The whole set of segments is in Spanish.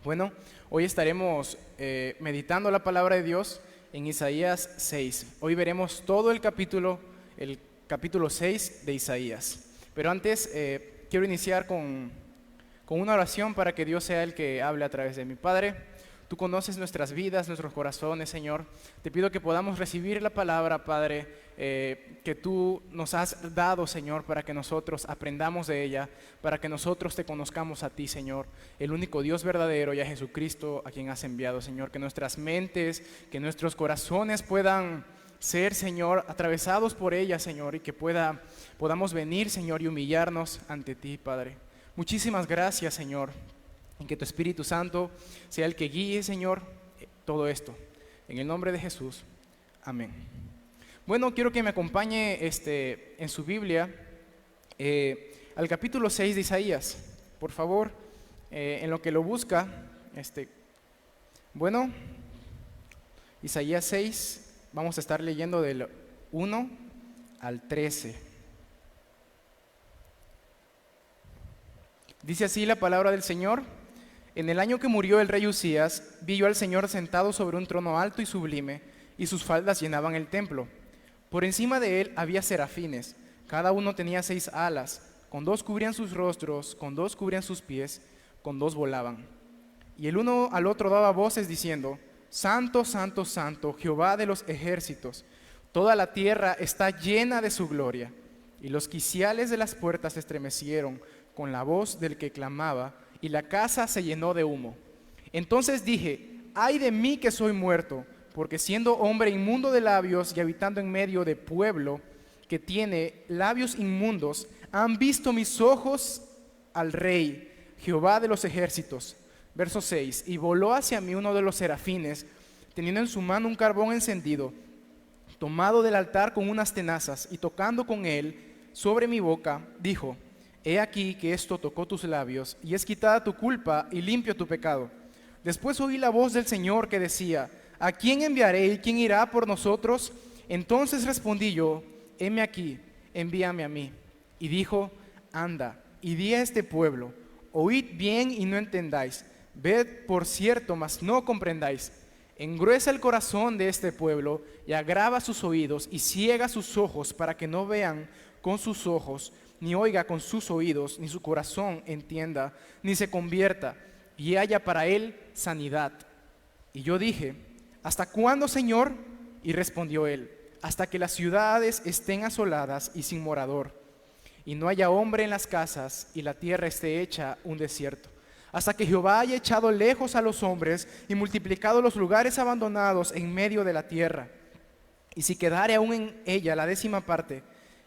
Bueno, hoy estaremos meditando la palabra de Dios en Isaías 6. Hoy veremos todo el capítulo 6 de Isaías. Pero antes quiero iniciar con una oración para que Dios sea el que hable a través de mi Padre. Tú conoces nuestras vidas, nuestros corazones, Señor. Te pido que podamos recibir la palabra, Padre, que tú nos has dado, Señor, para que nosotros aprendamos de ella, para que nosotros te conozcamos a ti, Señor, el único Dios verdadero, y a Jesucristo a quien has enviado, Señor. Que nuestras mentes, que nuestros corazones puedan ser, Señor, atravesados por ella, Señor, y que podamos venir, Señor, y humillarnos ante ti, Padre. Muchísimas gracias, Señor, en que tu Espíritu Santo sea el que guíe, Señor, todo esto. En el nombre de Jesús, amén. Bueno, quiero que me acompañe en su Biblia al capítulo 6 de Isaías. Por favor, en lo que lo busca, bueno, Isaías 6, vamos a estar leyendo del 1 al 13. Dice así la palabra del Señor. En el año que murió el rey Usías, vi yo al Señor sentado sobre un trono alto y sublime, y sus faldas llenaban el templo. Por encima de él había serafines, cada uno tenía 6 alas, con 2 cubrían sus rostros, con 2 cubrían sus pies, con 2 volaban. Y el uno al otro daba voces diciendo: Santo, santo, santo, Jehová de los ejércitos, toda la tierra está llena de su gloria. Y los quiciales de las puertas se estremecieron con la voz del que clamaba, y la casa se llenó de humo. Entonces dije: ay de mí que soy muerto, porque siendo hombre inmundo de labios y habitando en medio de pueblo que tiene labios inmundos, han visto mis ojos al Rey, Jehová de los ejércitos. Verso 6, y voló hacia mí uno de los serafines, teniendo en su mano un carbón encendido, tomado del altar con unas tenazas, y tocando con él sobre mi boca, dijo: he aquí que esto tocó tus labios, y es quitada tu culpa y limpio tu pecado. Después oí la voz del Señor que decía: ¿a quién enviaré y quién irá por nosotros? Entonces respondí yo: heme aquí, envíame a mí. Y dijo: anda, y di a este pueblo: oíd bien y no entendáis, ved por cierto, mas no comprendáis. Engruesa el corazón de este pueblo, y agrava sus oídos, y ciega sus ojos, para que no vean con sus ojos, ni oiga con sus oídos, ni su corazón entienda, ni se convierta, y haya para él sanidad. Y yo dije: ¿hasta cuándo, Señor? Y respondió él: hasta que las ciudades estén asoladas y sin morador, y no haya hombre en las casas, y la tierra esté hecha un desierto. Hasta que Jehová haya echado lejos a los hombres y multiplicado los lugares abandonados en medio de la tierra. Y si quedare aún en ella la 10ª parte,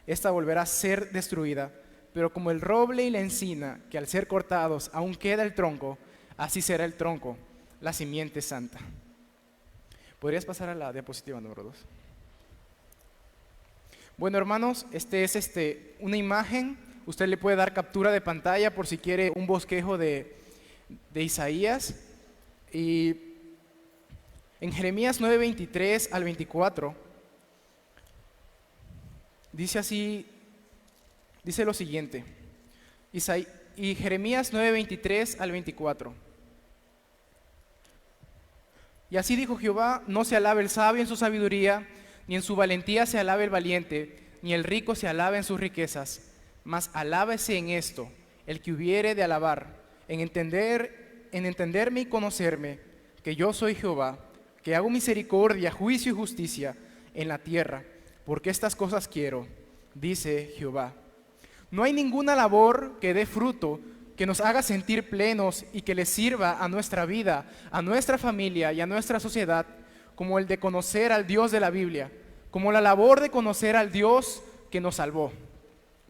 esta volverá a ser destruida, pero como el roble y la encina, que al ser cortados aún queda el tronco, así será el tronco, la simiente santa. ¿Podrías pasar a la diapositiva número 2? Bueno, hermanos, es una imagen. Usted le puede dar captura de pantalla por si quiere un bosquejo de Isaías. Y en Jeremías 9:23 al 24, dice lo siguiente. Y Jeremías 9:23 al 24. Y así dijo Jehová: no se alabe el sabio en su sabiduría, ni en su valentía se alabe el valiente, ni el rico se alabe en sus riquezas, mas alábese en esto el que hubiere de alabar, en entenderme y conocerme, que yo soy Jehová, que hago misericordia, juicio y justicia en la tierra, porque estas cosas quiero, dice Jehová. No hay ninguna labor que dé fruto, que nos haga sentir plenos y que le sirva a nuestra vida, a nuestra familia y a nuestra sociedad, como el de conocer al Dios de la Biblia, como la labor de conocer al Dios que nos salvó.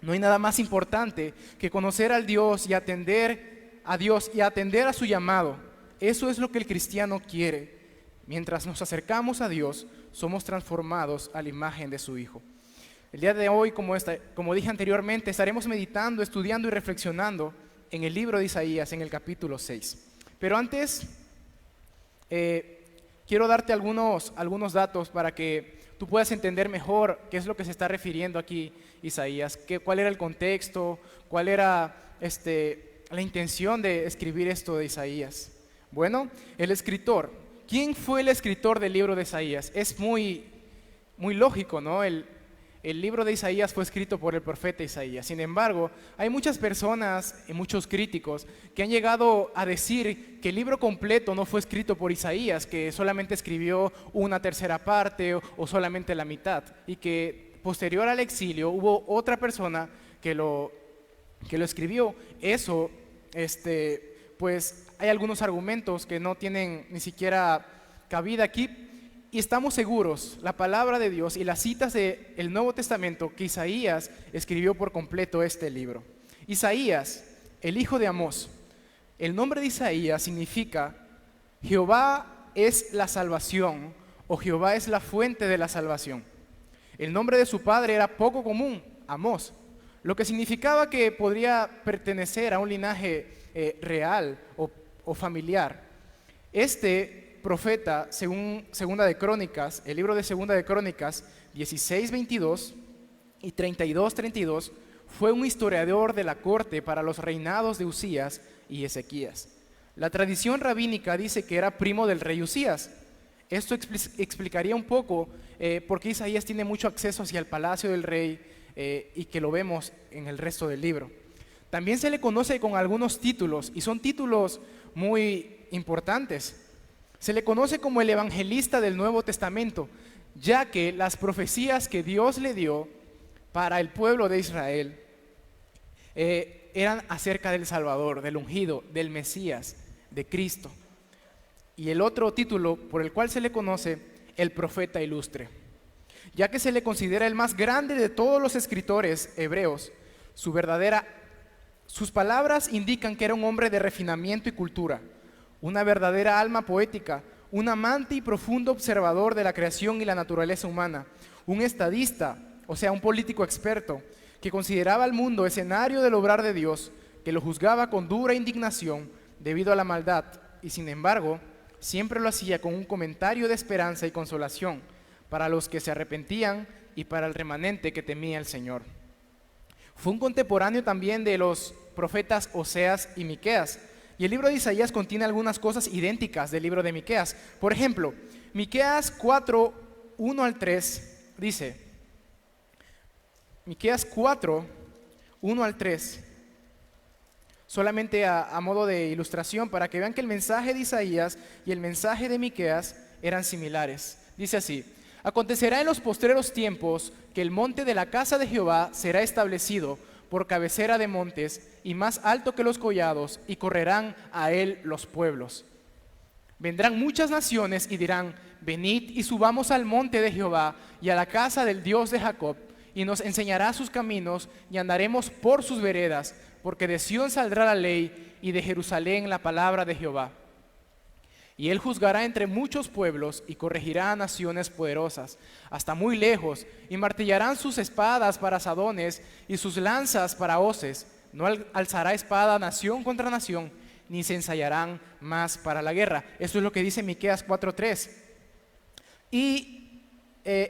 No hay nada más importante que conocer al Dios y atender a Dios y atender a su llamado. Eso es lo que el cristiano quiere. Mientras nos acercamos a Dios, somos transformados a la imagen de su Hijo. El día de hoy, como dije anteriormente, estaremos meditando, estudiando y reflexionando en el libro de Isaías, en el capítulo 6. Pero antes, quiero darte algunos datos para que tú puedas entender mejor qué es lo que se está refiriendo aquí Isaías, cuál era el contexto, cuál era la intención de escribir esto de Isaías. Bueno, el escritor. ¿Quién fue el escritor del libro de Isaías? Es muy lógico, ¿no? El libro de Isaías fue escrito por el profeta Isaías. Sin embargo, hay muchas personas y muchos críticos que han llegado a decir que el libro completo no fue escrito por Isaías, que solamente escribió una tercera parte o solamente la mitad, y que posterior al exilio hubo otra persona que lo escribió. Eso, pues hay algunos argumentos que no tienen ni siquiera cabida aquí. Y estamos seguros, la palabra de Dios y las citas del Nuevo Testamento, que Isaías escribió por completo este libro. Isaías, el hijo de Amós. El nombre de Isaías significa Jehová es la salvación, o Jehová es la fuente de la salvación. El nombre de su padre era poco común, Amós, lo que significaba que podría pertenecer a un linaje real o familiar. Este profeta, según Segunda de Crónicas, el libro de Segunda de Crónicas 16:22 y 32:32, fue un historiador de la corte para los reinados de Usías y Ezequías. La tradición rabínica dice que era primo del rey Usías. Esto explicaría un poco por qué Isaías tiene mucho acceso hacia el palacio del rey y que lo vemos en el resto del libro. También se le conoce con algunos títulos, y son títulos muy importantes. Se le conoce como el evangelista del Nuevo Testamento, ya que las profecías que Dios le dio para el pueblo de Israel eran acerca del Salvador, del ungido, del Mesías, de Cristo. Y el otro título por el cual se le conoce, el profeta ilustre, ya que se le considera el más grande de todos los escritores hebreos. Sus palabras indican que era un hombre de refinamiento y cultura, una verdadera alma poética, un amante y profundo observador de la creación y la naturaleza humana, un estadista, o sea, un político experto, que consideraba al mundo escenario del obrar de Dios, que lo juzgaba con dura indignación debido a la maldad, y sin embargo, siempre lo hacía con un comentario de esperanza y consolación para los que se arrepentían y para el remanente que temía al Señor. Fue un contemporáneo también de los profetas Oseas y Miqueas, y el libro de Isaías contiene algunas cosas idénticas del libro de Miqueas. Por ejemplo, Miqueas 4, 1 al 3 dice, Miqueas 4, 1 al 3, solamente a modo de ilustración para que vean que el mensaje de Isaías y el mensaje de Miqueas eran similares. Dice así: acontecerá en los postreros tiempos que el monte de la casa de Jehová será establecido por cabecera de montes y más alto que los collados, y correrán a él los pueblos. Vendrán muchas naciones y dirán: venid y subamos al monte de Jehová y a la casa del Dios de Jacob, y nos enseñará sus caminos y andaremos por sus veredas, porque de Sión saldrá la ley y de Jerusalén la palabra de Jehová. Y él juzgará entre muchos pueblos y corregirá a naciones poderosas, hasta muy lejos, y martillarán sus espadas para asadones y sus lanzas para hoces. No alzará espada nación contra nación, ni se ensayarán más para la guerra. Esto es lo que dice Miqueas 4:3. Y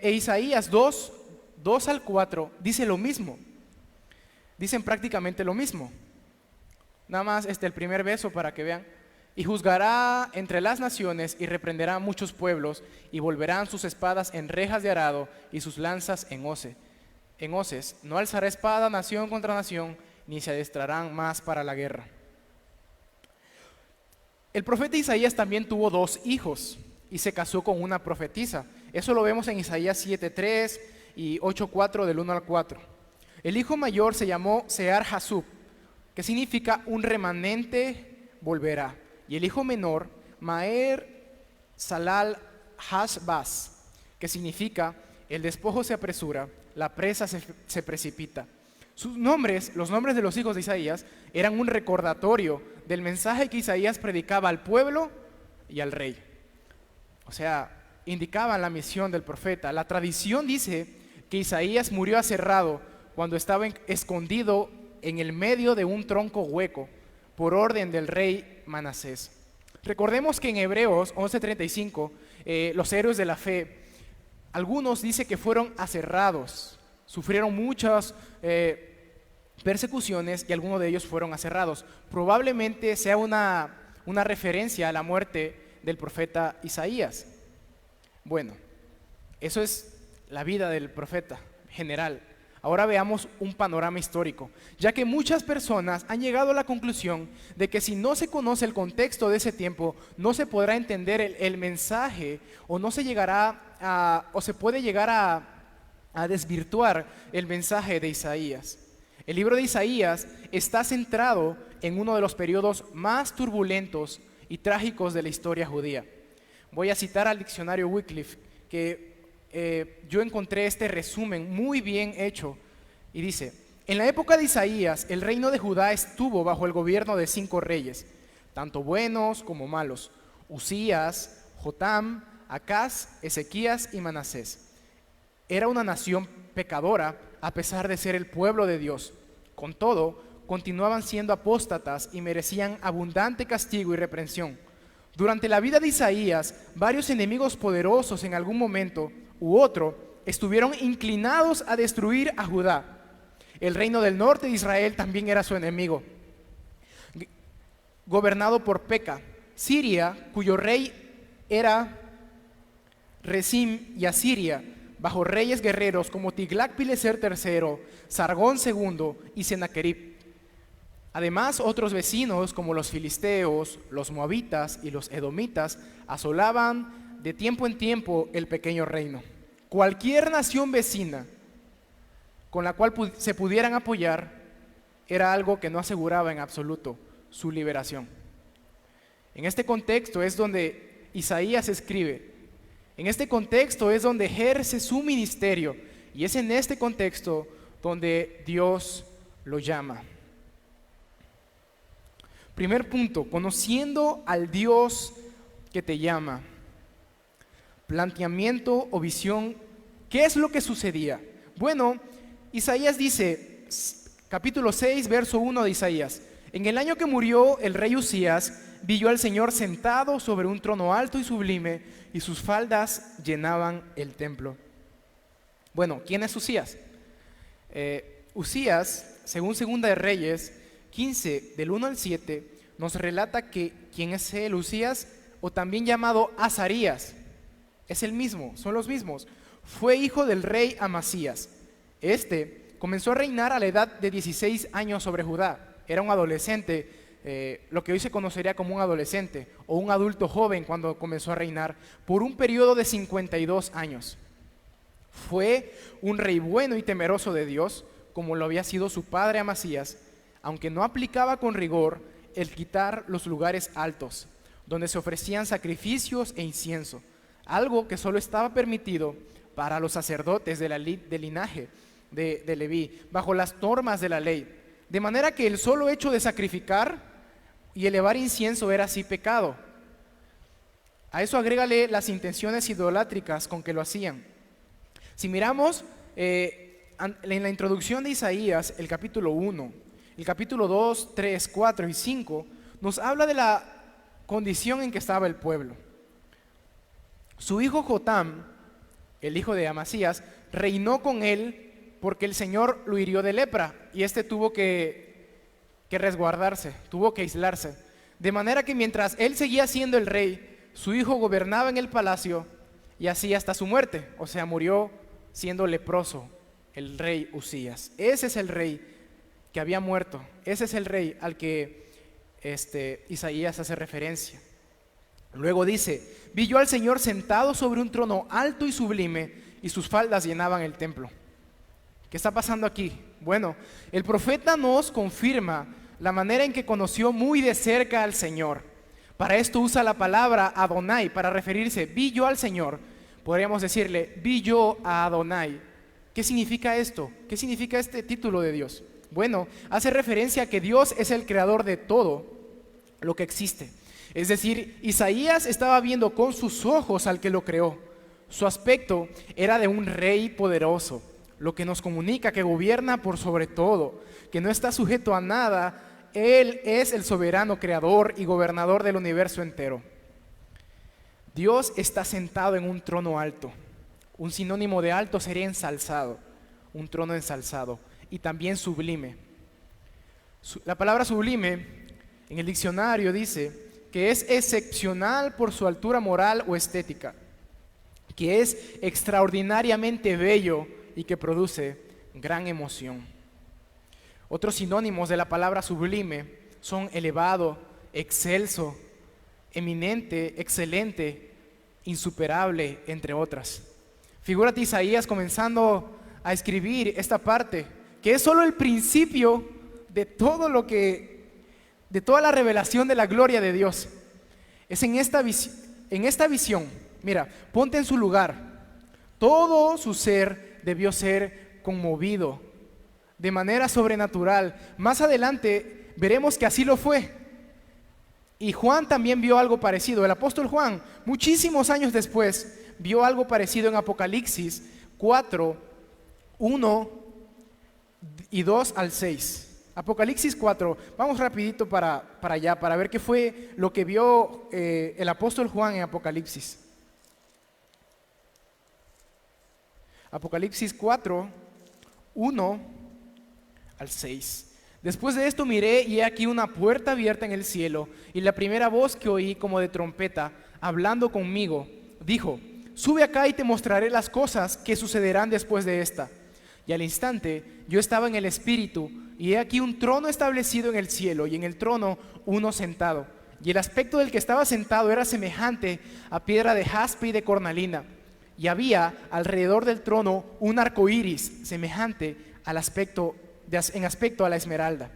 Isaías 2 al 4 dice lo mismo. Dicen prácticamente lo mismo. Nada más el primer verso para que vean. Y juzgará entre las naciones y reprenderá a muchos pueblos, y volverán sus espadas en rejas de arado y sus lanzas en hoces. No alzará espada nación contra nación, ni se adestrarán más para la guerra. El profeta Isaías también tuvo 2 hijos y se casó con una profetisa. Eso lo vemos en Isaías 7:3 y 8:4 del 1 al 4. El hijo mayor se llamó Sear-Jasub, que significa un remanente volverá. Y el hijo menor, Maher-Salal-Hashbaz, que significa el despojo se apresura, la presa se precipita. Los nombres de los hijos de Isaías eran un recordatorio del mensaje que Isaías predicaba al pueblo y al rey. O sea, indicaban la misión del profeta. La tradición dice que Isaías murió aserrado cuando estaba escondido en el medio de un tronco hueco por orden del rey Manasés. Recordemos que en Hebreos 11:35, los héroes de la fe, algunos dicen que fueron aserrados, sufrieron muchas persecuciones y algunos de ellos fueron aserrados. Probablemente sea una una referencia a la muerte del profeta Isaías. Bueno, eso es la vida del profeta general. Ahora veamos un panorama histórico, ya que muchas personas han llegado a la conclusión de que si no se conoce el contexto de ese tiempo, no se podrá entender el mensaje, o no se llegará o se puede llegar a desvirtuar el mensaje de Isaías. El libro de Isaías está centrado en uno de los periodos más turbulentos y trágicos de la historia judía. Voy a citar al diccionario Wycliffe, que yo encontré este resumen muy bien hecho, y dice: en la época de Isaías, el reino de Judá estuvo bajo el gobierno de 5 reyes, tanto buenos como malos: Usías, Jotam, Acaz, Ezequías y Manasés. Era una nación pecadora a pesar de ser el pueblo de Dios. Con todo, continuaban siendo apóstatas y merecían abundante castigo y reprensión. Durante la vida de Isaías, varios enemigos poderosos en algún momento u otro estuvieron inclinados a destruir a Judá. El reino del norte de Israel también era su enemigo, gobernado por Peca. Siria, cuyo rey era Rezim, y Asiria, bajo reyes guerreros como Tiglac-Pileser III, Sargón II y Sennacherib. Además, otros vecinos como los filisteos, los moabitas y los edomitas asolaban de tiempo en tiempo el pequeño reino. Cualquier nación vecina con la cual se pudieran apoyar era algo que no aseguraba en absoluto su liberación. En este contexto es donde Isaías escribe. En este contexto es donde ejerce su ministerio, y es en este contexto donde Dios lo llama. Primer punto: conociendo al Dios que te llama. Planteamiento o visión. ¿Qué es lo que sucedía? Bueno, Isaías dice, capítulo 6, verso 1 de Isaías: en el año que murió el rey Usías, vi yo al Señor sentado sobre un trono alto y sublime, y sus faldas llenaban el templo. Bueno, ¿quién es Usías? Usías, según Segunda de Reyes 15, del 1 al 7, nos relata que quién es él. Usías, o también llamado Azarías, es el mismo, son los mismos. Fue hijo del rey Amasías. Este comenzó a reinar a la edad de 16 años sobre Judá. Era un adolescente, lo que hoy se conocería como un adolescente o un adulto joven cuando comenzó a reinar por un periodo de 52 años. Fue un rey bueno y temeroso de Dios, como lo había sido su padre Amasías, aunque no aplicaba con rigor el quitar los lugares altos, donde se ofrecían sacrificios e incienso, algo que solo estaba permitido para los sacerdotes del linaje de Leví, bajo las normas de la ley. De manera que el solo hecho de sacrificar y elevar incienso era así pecado. A eso agrégale las intenciones idolátricas con que lo hacían. Si miramos en la introducción de Isaías, el capítulo 1, el capítulo 2, 3, 4 y 5, nos habla de la condición en que estaba el pueblo. Su hijo Jotam, el hijo de Amasías, reinó con él porque el Señor lo hirió de lepra, y este tuvo que resguardarse, tuvo que aislarse. De manera que mientras él seguía siendo el rey, su hijo gobernaba en el palacio, y así hasta su muerte, o sea, murió siendo leproso el rey Usías. Ese es el rey que había muerto, ese es el rey al que Isaías hace referencia. Luego dice: vi yo al Señor sentado sobre un trono alto y sublime, y sus faldas llenaban el templo. ¿Qué está pasando aquí? Bueno, el profeta nos confirma la manera en que conoció muy de cerca al Señor. Para esto usa la palabra Adonai, para referirse: vi yo al Señor. Podríamos decirle: vi yo a Adonai. ¿Qué significa esto? ¿Qué significa este título de Dios? Bueno, hace referencia a que Dios es el creador de todo lo que existe. Es decir, Isaías estaba viendo con sus ojos al que lo creó. Su aspecto era de un rey poderoso, lo que nos comunica que gobierna por sobre todo, que no está sujeto a nada. Él es el soberano creador y gobernador del universo entero. Dios está sentado en un trono alto. Un sinónimo de alto sería ensalzado, un trono ensalzado, y también sublime. La palabra sublime en el diccionario dice que es excepcional por su altura moral o estética, que es extraordinariamente bello y que produce gran emoción. Otros sinónimos de la palabra sublime son elevado, excelso, eminente, excelente, insuperable, entre otras. Figúrate Isaías comenzando a escribir esta parte, que es solo el principio de todo de toda la revelación de la gloria de Dios. Es en esta visión, mira, ponte en su lugar. Todo su ser debió ser conmovido de manera sobrenatural. Más adelante veremos que así lo fue. Y Juan también vio algo parecido. El apóstol Juan, muchísimos años después, vio algo parecido en Apocalipsis 4, 1 y 2 al 6. Apocalipsis 4, vamos rapidito para allá, para ver qué fue lo que vio el apóstol Juan en Apocalipsis. Apocalipsis 4, 1 al 6. Después de esto miré y he aquí una puerta abierta en el cielo, y la primera voz que oí como de trompeta, hablando conmigo, dijo: sube acá y te mostraré las cosas que sucederán después de esta. Y al instante yo estaba en el Espíritu, y he aquí un trono establecido en el cielo, y en el trono uno sentado. Y el aspecto del que estaba sentado era semejante a piedra de jaspe y de cornalina. Y había alrededor del trono un arco iris, semejante en aspecto a la esmeralda.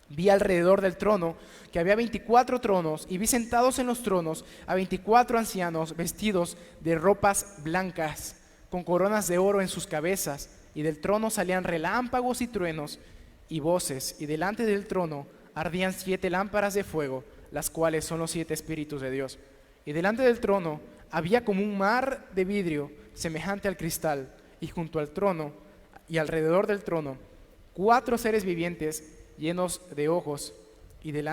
Vi alrededor del trono que había 24 tronos, y vi sentados en los tronos a 24 ancianos vestidos de ropas blancas, con coronas de oro en sus cabezas, y del trono salían relámpagos y truenos y voces, y delante del trono ardían 7 lámparas de fuego, las cuales son los 7 espíritus de Dios. Y delante del trono había como un mar de vidrio semejante al cristal, y junto al trono y alrededor del trono 4 seres vivientes llenos de ojos, y de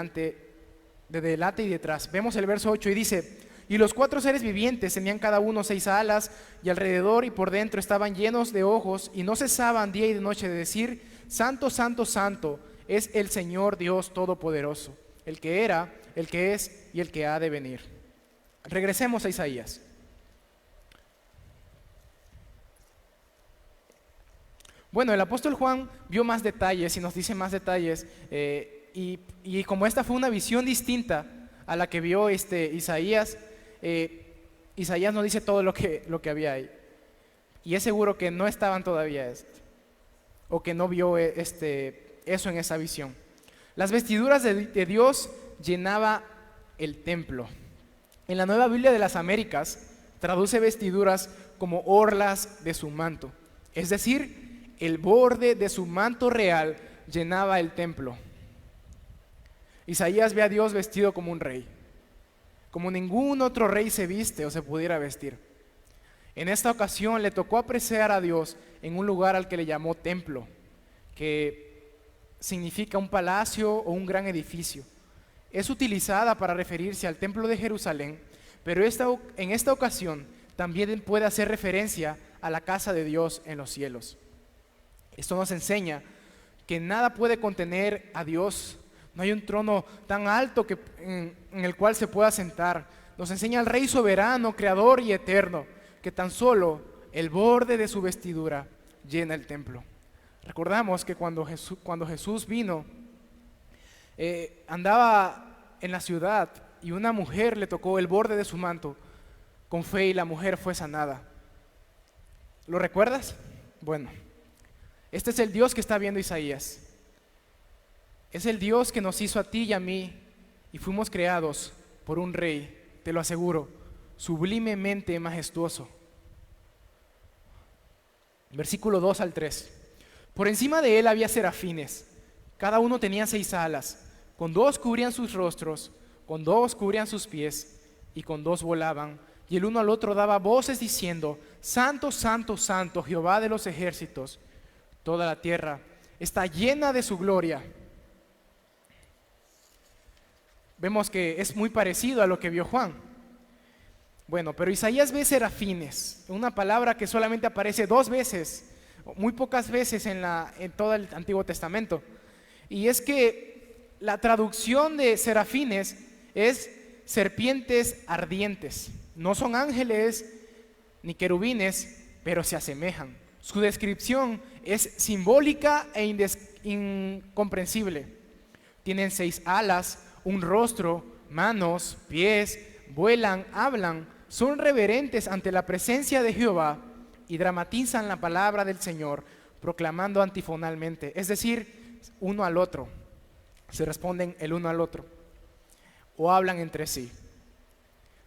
delante y detrás. Vemos el verso 8 y dice: y los 4 seres vivientes tenían cada uno 6 alas, y alrededor y por dentro estaban llenos de ojos, y no cesaban día y de noche de decir: santo, santo, santo es el Señor Dios Todopoderoso, el que era, el que es y el que ha de venir. Regresemos a Isaías. Bueno, el apóstol Juan vio más detalles y nos dice más detalles, y como esta fue una visión distinta a la que vio Isaías, Isaías nos dice todo lo que había ahí. Y es seguro que no estaban todavía o que no vio eso en esa visión. Las vestiduras de Dios llenaba el templo. En la Nueva Biblia de las Américas traduce vestiduras como orlas de su manto, es decir, el borde de su manto real llenaba el templo. Isaías ve a Dios vestido como un rey, como ningún otro rey se viste o se pudiera vestir. En esta ocasión le tocó apreciar a Dios en un lugar al que le llamó templo, que significa un palacio o un gran edificio. Es utilizada para referirse al templo de Jerusalén, pero en esta ocasión también puede hacer referencia a la casa de Dios en los cielos. Esto nos enseña que nada puede contener a Dios. No hay un trono tan alto en el cual se pueda sentar. Nos enseña al Rey soberano, creador y eterno, que tan solo el borde de su vestidura llena el templo. Recordamos que cuando Jesús vino, andaba en la ciudad y una mujer le tocó el borde de su manto con fe, y la mujer fue sanada. ¿Lo recuerdas? Bueno, este es el Dios que está viendo Isaías. Es el Dios que nos hizo a ti y a mí, y fuimos creados por un rey, te lo aseguro, sublimemente majestuoso. Versículo 2 al 3. Por encima de él había serafines, cada uno tenía 6 alas, con 2 cubrían sus rostros, con 2 cubrían sus pies, y con 2 volaban, y el uno al otro daba voces diciendo: santo, santo, santo, Jehová de los ejércitos, toda la tierra está llena de su gloria. Vemos que es muy parecido a lo que vio Juan. Bueno, pero Isaías ve serafines, una palabra que solamente aparece 2 veces, muy pocas veces en todo el Antiguo Testamento. Y es que la traducción de serafines es serpientes ardientes. No son ángeles ni querubines, pero se asemejan. Su descripción es simbólica e incomprensible. Tienen 6 alas, un rostro, manos, pies, vuelan, hablan, son reverentes ante la presencia de Jehová y dramatizan la palabra del Señor, proclamando antifonalmente, es decir, uno al otro. Se responden el uno al otro o hablan entre sí.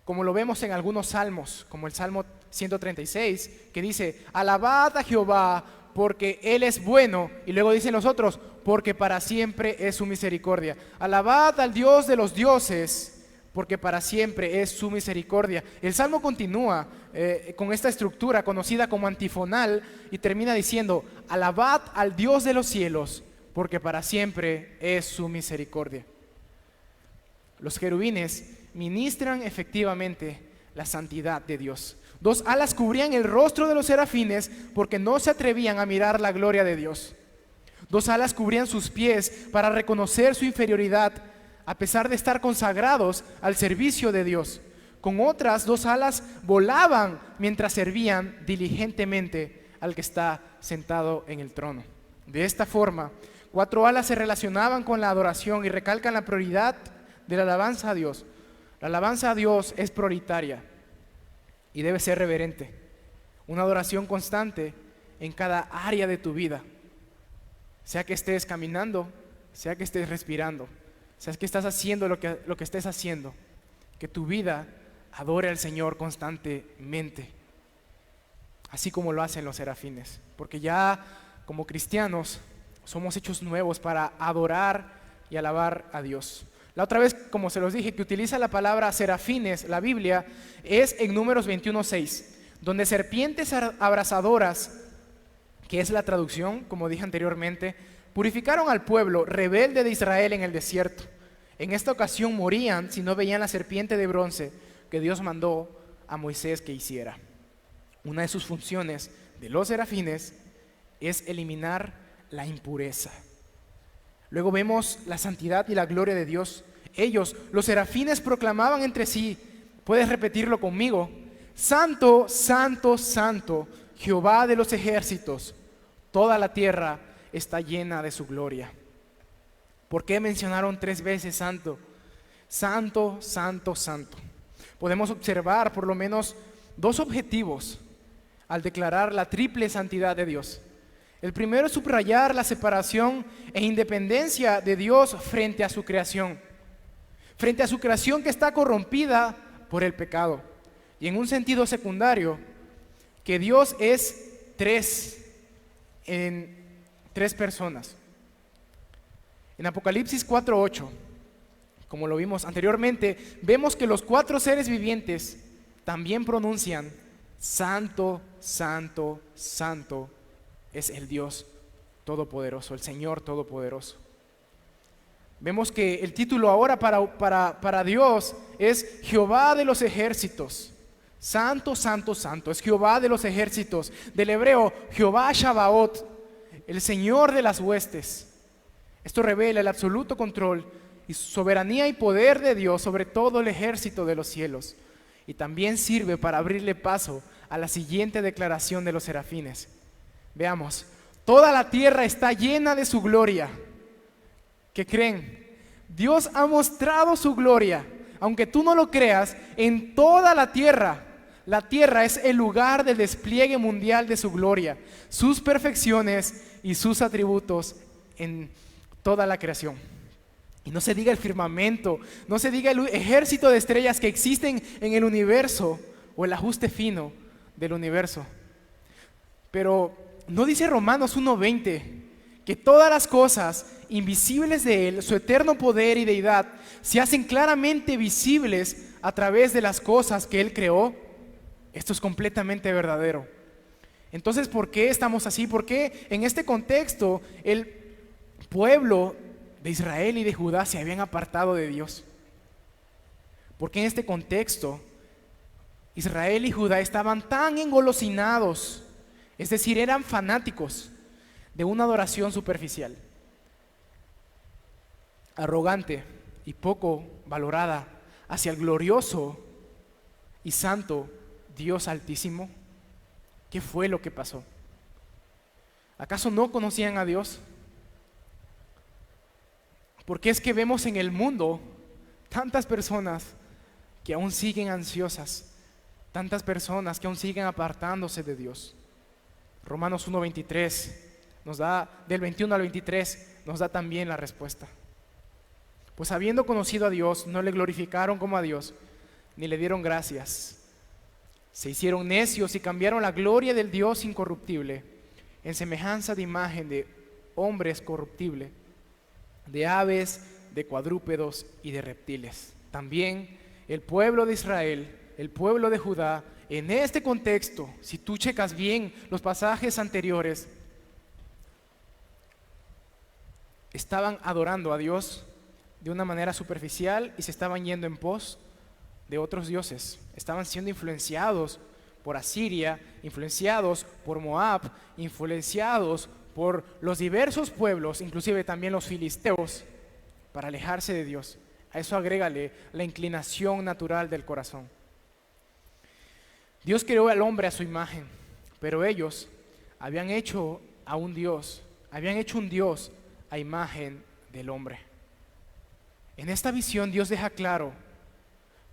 Como lo vemos en algunos salmos, como el Salmo 136, que dice, alabad a Jehová porque Él es bueno, y luego dicen los otros, porque para siempre es su misericordia. Alabad al Dios de los dioses, porque para siempre es su misericordia. El Salmo continúa con esta estructura conocida como antifonal y termina diciendo, alabad al Dios de los cielos, porque para siempre es su misericordia. Los querubines ministran efectivamente la santidad de Dios. 2 alas cubrían el rostro de los serafines porque no se atrevían a mirar la gloria de Dios. 2 alas cubrían sus pies para reconocer su inferioridad a pesar de estar consagrados al servicio de Dios. Con otras 2 alas volaban mientras servían diligentemente al que está sentado en el trono. De esta forma, 4 alas se relacionaban con la adoración y recalcan la prioridad de la alabanza a Dios. La alabanza a Dios es prioritaria y debe ser reverente. Una adoración constante en cada área de tu vida. Sea que estés caminando, sea que estés respirando, sea que estás haciendo lo que estés haciendo. Que tu vida adore al Señor constantemente. Así como lo hacen los serafines. Porque ya como cristianos somos hechos nuevos para adorar y alabar a Dios. La otra vez, como se los dije, que utiliza la palabra serafines, la Biblia, es en Números 21:6, donde serpientes abrasadoras, que es la traducción, como dije anteriormente, purificaron al pueblo rebelde de Israel en el desierto. En esta ocasión morían si no veían la serpiente de bronce que Dios mandó a Moisés que hiciera. Una de sus funciones de los serafines es eliminar la impureza. Luego vemos la santidad y la gloria de Dios. Ellos, los serafines, proclamaban entre sí, puedes repetirlo conmigo, Santo, Santo, Santo, Jehová de los ejércitos, toda la tierra está llena de su gloria. ¿Por qué mencionaron 3 veces santo? Santo, santo, santo. Podemos observar por lo menos 2 objetivos al declarar la triple santidad de Dios. El primero es subrayar la separación e independencia de Dios frente a su creación que está corrompida por el pecado. Y en un sentido secundario, que Dios es 3 personas. En Apocalipsis 4:8, como lo vimos anteriormente, vemos que los 4 seres vivientes también pronuncian Santo, Santo, Santo es el Dios Todopoderoso, el Señor Todopoderoso. Vemos que el título ahora para Dios es Jehová de los ejércitos. Santo, Santo, Santo, es Jehová de los ejércitos. Del hebreo, Jehová Shabaot, el Señor de las huestes. Esto revela el absoluto control y soberanía y poder de Dios sobre todo el ejército de los cielos. Y también sirve para abrirle paso a la siguiente declaración de los serafines. Veamos, toda la tierra está llena de su gloria. ¿Qué creen? Dios ha mostrado su gloria, aunque tú no lo creas, en toda la tierra. La tierra es el lugar del despliegue mundial de su gloria, sus perfecciones y sus atributos en toda la creación. Y no se diga el firmamento, no se diga el ejército de estrellas que existen en el universo o el ajuste fino del universo. Pero ¿no dice Romanos 1:20 que todas las cosas invisibles de Él, su eterno poder y deidad, se hacen claramente visibles a través de las cosas que Él creó? Esto es completamente verdadero. Entonces, ¿por qué estamos así? ¿Por qué en este contexto el pueblo de Israel y de Judá se habían apartado de Dios? Porque en este contexto Israel y Judá estaban tan engolosinados, es decir, eran fanáticos de una adoración superficial, arrogante y poco valorada hacia el glorioso y santo Dios Altísimo? ¿Qué fue lo que pasó? ¿Acaso no conocían a Dios? Porque es que vemos en el mundo tantas personas que aún siguen ansiosas, tantas personas que aún siguen apartándose de Dios. Romanos 1:23 nos da, del 21 al 23, nos da también la respuesta. Pues habiendo conocido a Dios, no le glorificaron como a Dios, ni le dieron gracias. Se hicieron necios y cambiaron la gloria del Dios incorruptible en semejanza de imagen de hombres corruptibles, de aves, de cuadrúpedos y de reptiles. También el pueblo de Israel, el pueblo de Judá, en este contexto, si tú checas bien los pasajes anteriores, estaban adorando a Dios de una manera superficial y se estaban yendo en pos de otros dioses. Estaban siendo influenciados por Asiria, influenciados por Moab, influenciados por los diversos pueblos, inclusive también los filisteos, para alejarse de Dios. A eso agrégale la inclinación natural del corazón. Dios creó al hombre a su imagen, pero ellos habían hecho a un Dios, habían hecho un Dios a imagen del hombre. En esta visión Dios deja claro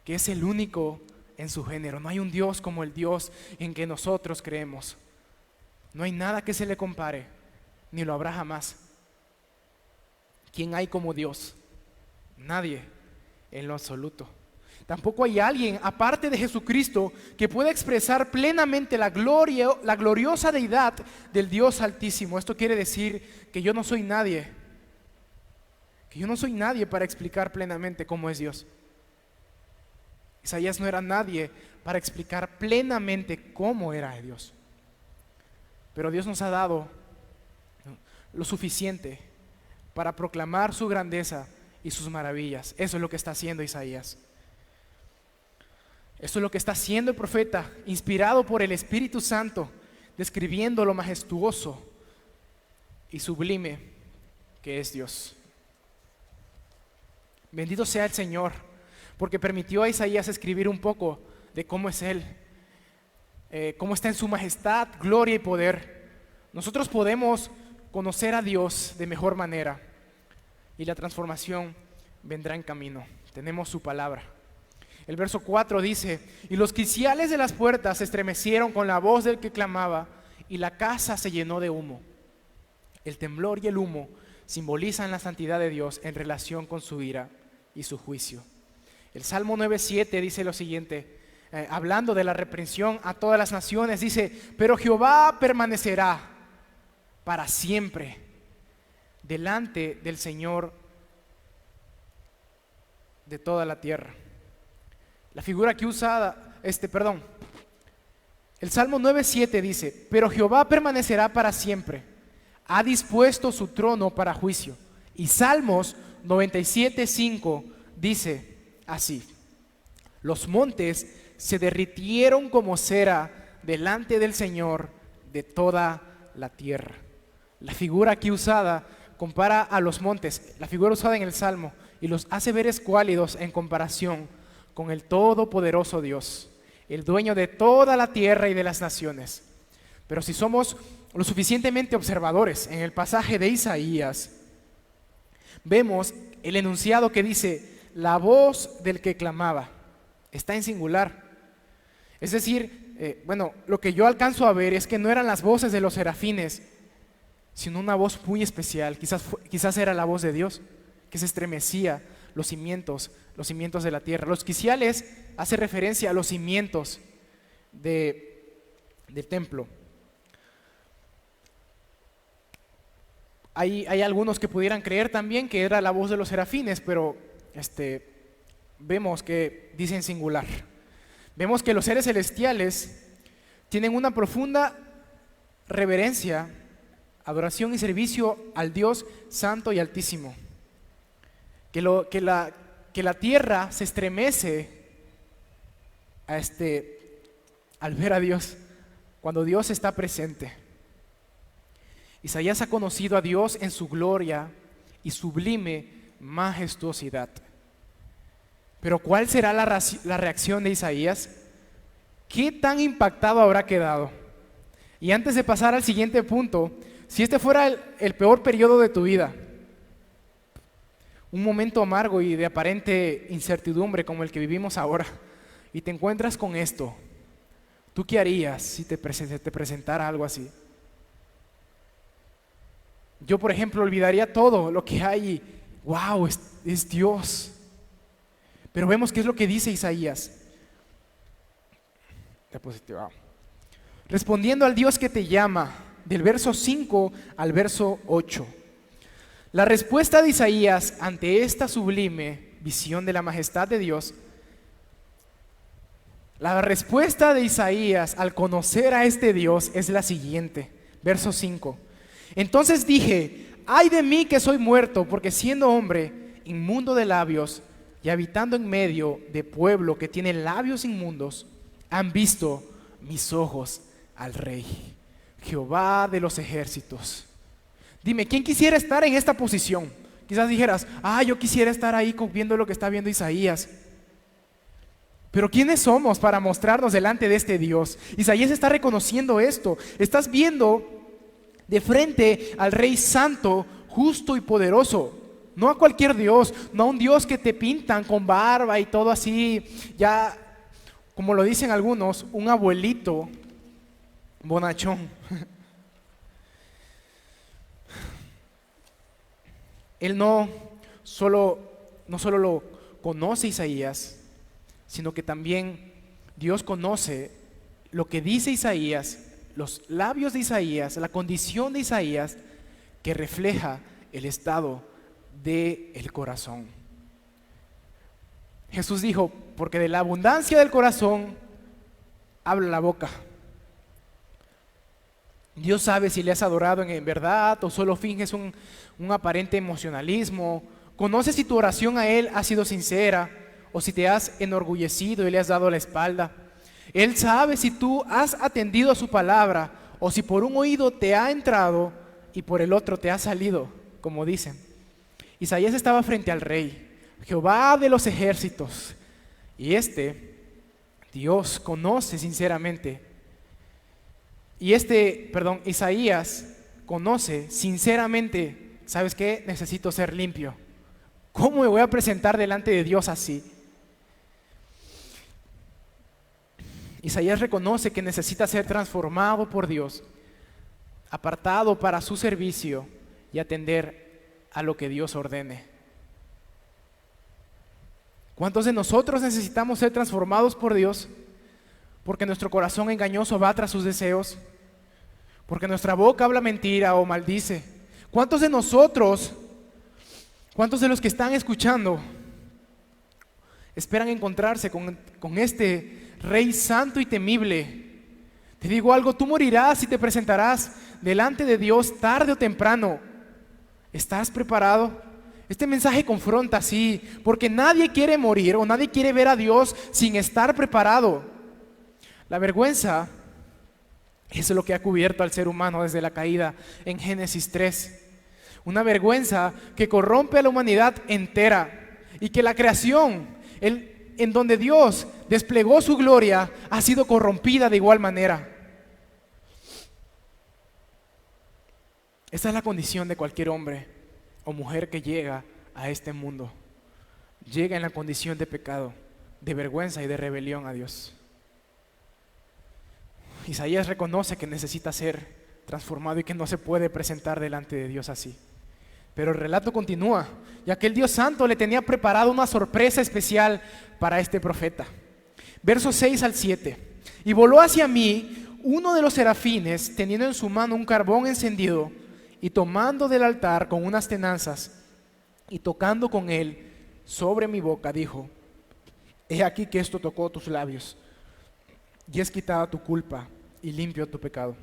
que es el único en su género. No hay un Dios como el Dios en que nosotros creemos. No hay nada que se le compare, ni lo habrá jamás. ¿Quién hay como Dios? Nadie, en lo absoluto. Tampoco hay alguien, aparte de Jesucristo, que pueda expresar plenamente la gloria, la gloriosa deidad del Dios Altísimo. Esto quiere decir que yo no soy nadie, que yo no soy nadie para explicar plenamente cómo es Dios. Isaías no era nadie para explicar plenamente cómo era Dios. Pero Dios nos ha dado lo suficiente para proclamar su grandeza y sus maravillas. Eso es lo que está haciendo Isaías. Eso es lo que está haciendo el profeta, inspirado por el Espíritu Santo, describiendo lo majestuoso y sublime que es Dios. Bendito sea el Señor, porque permitió a Isaías escribir un poco de cómo es Él, cómo está en su majestad, gloria y poder. Nosotros podemos conocer a Dios de mejor manera y la transformación vendrá en camino. Tenemos su palabra. El verso 4 dice: y los quiciales de las puertas se estremecieron con la voz del que clamaba, y la casa se llenó de humo. El temblor y el humo simbolizan la santidad de Dios en relación con su ira y su juicio. El Salmo 9:7 dice lo siguiente, hablando de la reprensión a todas las naciones, dice: pero Jehová permanecerá para siempre delante del Señor de toda la tierra. La figura aquí usada, el Salmo 9:7 dice: pero Jehová permanecerá para siempre, ha dispuesto su trono para juicio. Y Salmos 97:5 dice así: los montes se derritieron como cera delante del Señor de toda la tierra. La figura aquí usada compara a los montes, la figura usada en el Salmo, y los hace ver escuálidos en comparación con el todopoderoso Dios, el dueño de toda la tierra y de las naciones. Pero si somos lo suficientemente observadores, en el pasaje de Isaías vemos el enunciado que dice: la voz del que clamaba. Está en singular. Es decir, lo que yo alcanzo a ver es que no eran las voces de los serafines, sino una voz muy especial. Quizás era la voz de Dios, que se estremecía los cimientos de la tierra. Los quiciales hace referencia a los cimientos del templo. Hay algunos que pudieran creer también que era la voz de los serafines, pero vemos que dice en singular. Vemos que los seres celestiales tienen una profunda reverencia, adoración y servicio al Dios Santo y Altísimo. Que la tierra se estremece al ver a Dios, cuando Dios está presente. Isaías ha conocido a Dios en su gloria y sublime majestuosidad. Pero ¿cuál será la reacción de Isaías? ¿Qué tan impactado habrá quedado? Y antes de pasar al siguiente punto, si este fuera el peor periodo de tu vida, un momento amargo y de aparente incertidumbre como el que vivimos ahora, y te encuentras con esto, ¿tú qué harías si te presentara algo así? Yo, por ejemplo, olvidaría todo lo que hay y, wow, es Dios. Pero vemos qué es lo que dice Isaías. Respondiendo al Dios que te llama, del verso 5 al verso 8. La respuesta de Isaías ante esta sublime visión de la majestad de Dios, la respuesta de Isaías al conocer a este Dios es la siguiente, verso 5. Entonces dije, ay de mí que soy muerto, porque siendo hombre, inmundo de labios, y habitando en medio de pueblo que tiene labios inmundos, han visto mis ojos al Rey, Jehová de los ejércitos. Dime, ¿quién quisiera estar en esta posición? Quizás dijeras, yo quisiera estar ahí viendo lo que está viendo Isaías. Pero ¿quiénes somos para mostrarnos delante de este Dios? Isaías está reconociendo esto. Estás viendo de frente al Rey Santo, justo y poderoso. No a cualquier Dios, no a un Dios que te pintan con barba y todo así, ya como lo dicen algunos, un abuelito bonachón. Él no solo lo conoce Isaías, sino que también Dios conoce lo que dice Isaías, los labios de Isaías, la condición de Isaías, que refleja el estado del corazón. Jesús dijo, porque de la abundancia del corazón habla la boca. Dios sabe si le has adorado en verdad o solo finges un aparente emocionalismo. Conoce si tu oración a Él ha sido sincera o si te has enorgullecido y le has dado la espalda. Él sabe si tú has atendido a su palabra o si por un oído te ha entrado y por el otro te ha salido, como dicen. Isaías estaba frente al Rey, Jehová de los ejércitos, y Dios conoce sinceramente. Isaías conoce sinceramente, ¿sabes qué? Necesito ser limpio. ¿Cómo me voy a presentar delante de Dios así? Isaías reconoce que necesita ser transformado por Dios, apartado para su servicio y atender a lo que Dios ordene. ¿Cuántos de nosotros necesitamos ser transformados por Dios? Porque nuestro corazón engañoso va tras sus deseos, porque nuestra boca habla mentira o maldice. ¿Cuántos de nosotros, cuántos de los que están escuchando, esperan encontrarse con este Rey santo y temible? Te digo algo, tú morirás y te presentarás delante de Dios tarde o temprano. ¿Estás preparado? Este mensaje confronta, sí, porque nadie quiere morir o nadie quiere ver a Dios sin estar preparado. La vergüenza es lo que ha cubierto al ser humano desde la caída en Génesis 3. Una vergüenza que corrompe a la humanidad entera y que la creación, en donde Dios desplegó su gloria, ha sido corrompida de igual manera. Esta es la condición de cualquier hombre o mujer que llega a este mundo. Llega en la condición de pecado, de vergüenza y de rebelión a Dios. Isaías reconoce que necesita ser transformado y que no se puede presentar delante de Dios así. Pero el relato continúa, ya que el Dios Santo le tenía preparado una sorpresa especial para este profeta. Versos 6 al 7. Y voló hacia mí uno de los serafines, teniendo en su mano un carbón encendido, y tomando del altar con unas tenazas, y tocando con él sobre mi boca, dijo: he aquí que esto tocó tus labios, y es quitada tu culpa, y limpio tu pecado.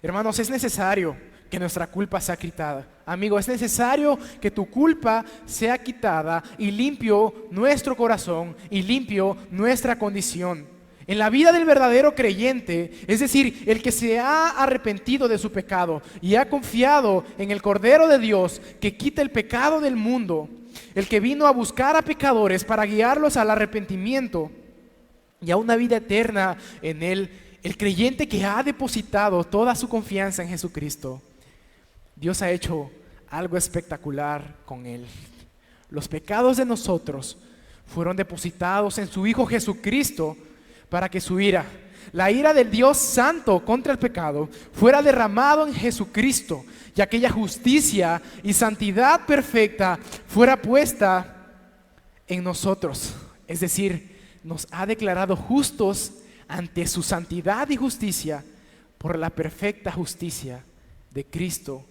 Hermanos, es necesario que nuestra culpa sea quitada. Amigo, es necesario que tu culpa sea quitada y limpio nuestro corazón y limpio nuestra condición. En la vida del verdadero creyente, es decir, el que se ha arrepentido de su pecado y ha confiado en el Cordero de Dios que quita el pecado del mundo, el que vino a buscar a pecadores para guiarlos al arrepentimiento y a una vida eterna en Él. El creyente que ha depositado toda su confianza en Jesucristo, Dios ha hecho algo espectacular con Él. Los pecados de nosotros fueron depositados en su Hijo Jesucristo para que su ira, la ira del Dios Santo contra el pecado, fuera derramado en Jesucristo, y aquella justicia y santidad perfecta fuera puesta en nosotros. Es decir, nos ha declarado justos ante su santidad y justicia por la perfecta justicia de Cristo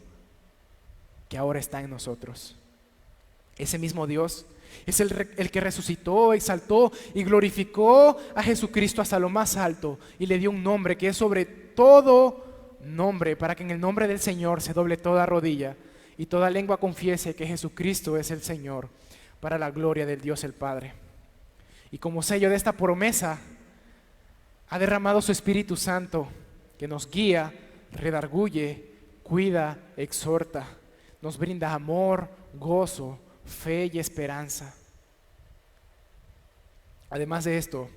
que ahora está en nosotros. Ese mismo Dios es el que resucitó, exaltó y glorificó a Jesucristo hasta lo más alto y le dio un nombre que es sobre todo nombre, para que en el nombre del Señor se doble toda rodilla y toda lengua confiese que Jesucristo es el Señor, para la gloria del Dios el Padre. Y como sello de esta promesa, ha derramado su Espíritu Santo, que nos guía, redarguye, cuida, exhorta, nos brinda amor, gozo, fe y esperanza. Además de esto,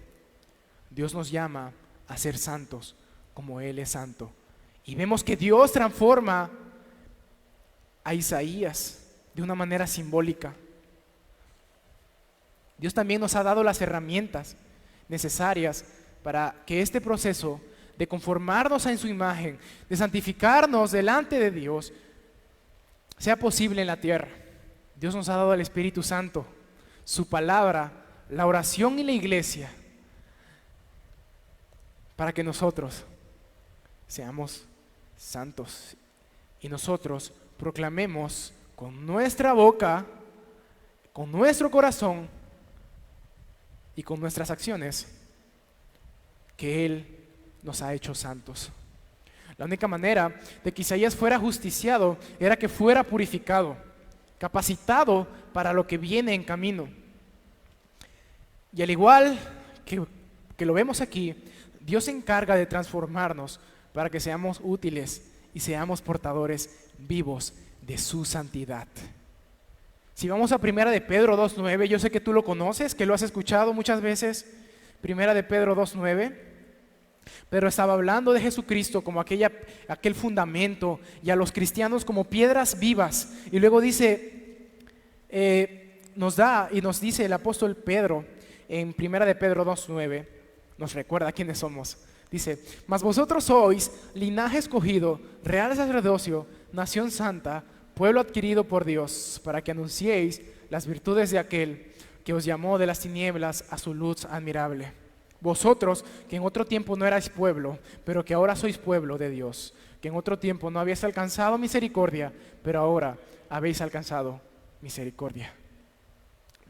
Dios nos llama a ser santos como Él es santo. Y vemos que Dios transforma a Isaías de una manera simbólica. Dios también nos ha dado las herramientas necesarias para que este proceso de conformarnos en su imagen, de santificarnos delante de Dios, sea posible en la tierra. Dios nos ha dado el Espíritu Santo, su palabra, la oración y la iglesia, para que nosotros seamos santos y nosotros proclamemos con nuestra boca, con nuestro corazón y con nuestras acciones que Él nos ha hecho santos. La única manera de que Isaías fuera justiciado era que fuera purificado, capacitado para lo que viene en camino. Y al igual que lo vemos aquí, Dios se encarga de transformarnos para que seamos útiles y seamos portadores vivos de su santidad. Si vamos a Primera de Pedro 2:9, yo sé que tú lo conoces, que lo has escuchado muchas veces. Primera de Pedro 2:9. Pero estaba hablando de Jesucristo como aquel fundamento, y a los cristianos como piedras vivas. Y luego dice, nos dice el apóstol Pedro en Primera de Pedro 2:9, nos recuerda quiénes somos. Dice: mas vosotros sois linaje escogido, real sacerdocio, nación santa, pueblo adquirido por Dios, para que anunciéis las virtudes de aquel que os llamó de las tinieblas a su luz admirable. Vosotros, que en otro tiempo no erais pueblo, pero que ahora sois pueblo de Dios, que en otro tiempo no habéis alcanzado misericordia, pero ahora habéis alcanzado misericordia.